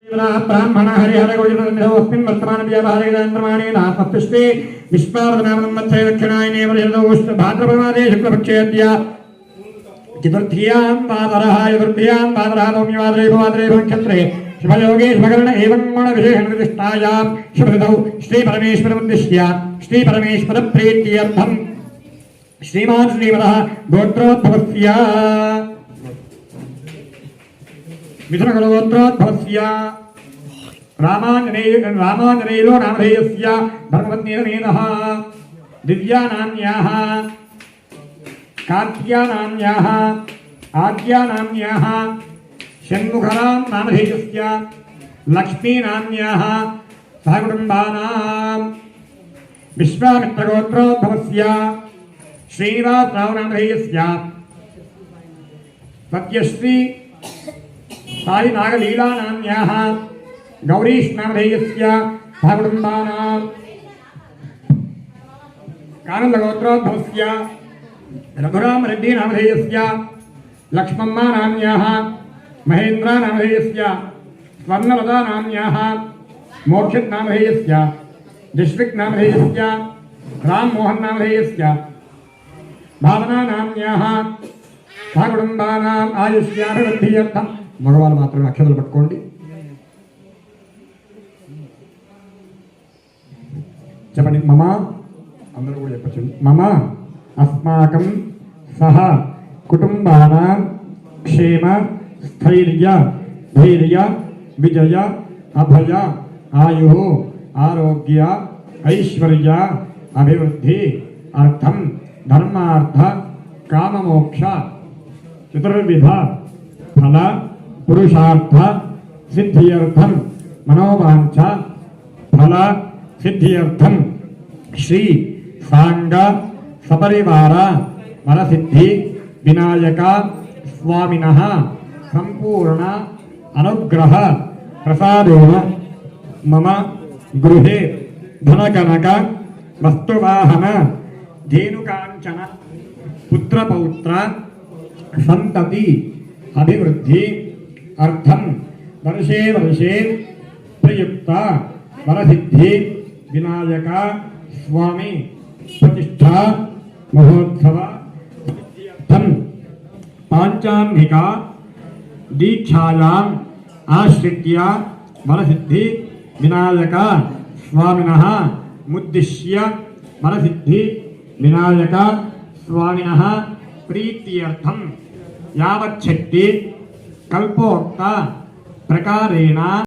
ब्राह्मण हरिहर गोविंदस्मिन् वर्तमान व्यवहारिकन्द्रमाणे नामपुष्पे विश्वावदनामं मत्सय दक्षिणायने वर्षदोष्ट भाद्रपदमासे शुक्लपक्षेऽद्य चतुर्थ्यां वादरः नवम्यवादरे नक्षत्रे शुभयोगे शुभकर्ण एवं गुणविशेषणप्रतिष्ठायां शुभदौ श्रीपरमेश्वरमुद्दिश्य श्रीपरमेश्वरप्रीत्यर्थं श्रीमान् श्रीवरः गोत्रोद्भवस्य मिथुनगोत्रोद्भवस्य रामाञ्जनेयो नामधेयस्य धर्मपत्नीरमेणः दिव्यानाम्याः कार्त्यानाम्याः आद्यानाम्याः षण्मुखरां नामधेयस्य लक्ष्मीनाम्याः सहकुटुम्बानां विश्वामित्रगोत्रोद्भवस्य श्रीनिवासराव नामधेयस्य सत्यश्री साई नागलीलानाम्याः गौरीश नामधेयस्य सहकुटुम्बानां कानन्दगोत्रोद्भवस्य रघुराम रेड्डी नामधेयस्य लक्ष्मम्मा नाम्याः महेन्द्र नामधेयस्य स्वर्णलता नाम्याः मोक्षित नामधेयस्य दिश्विक नामधेयस्य राममोहन नामधेयस्य भावना नाम्याः सहकुटुम्बानां आयुष्याभिवृद्ध्यर्थं మగవాళ్ళు మాత్రమే అక్షతలు పట్టుకోండి. చెప్పండి మమ, అందరూ కూడా చెప్పచ్చు. మమ అస్మాకం సహ కుటుంబానాం క్షేమ స్థైర్య ధైర్య విజయ అభయ ఆయు ఆరోగ్య ఐశ్వర్య అభివృద్ధి అర్థం ధర్మార్థ కామమోక్ష చతుర్విధ ఫల పురుషార్థ సిద్ధ్యర్థం మనోవాంఛ ఫల సిద్ధ్యర్థం శ్రీ సాంగ సపరివార వరసిద్ధి వినాయక స్వామినః సంపూర్ణ అనుగ్రహ ప్రసాదేన మమ గృహే ధనకనక వస్తువాహన ధేనుకాంచన పుత్రపౌత్ర సంతతి అభివృద్ధి అర్థం వర్షే వర్షే ప్రయుక్త వరసిద్ధి వినాయక స్వామి ప్రతిష్ఠా మహోత్సవ సిద్ధ్యర్థం పాంచాన్నిక దీక్షాయాం ఆశ్రిత్య వరసిద్ధి వినాయక స్వామినః ముద్దిశ్య వరసిద్ధి వినాయక స్వామినః ప్రీత్యర్థం యావచ్చక్తి కల్పోక్త ప్రకారేణ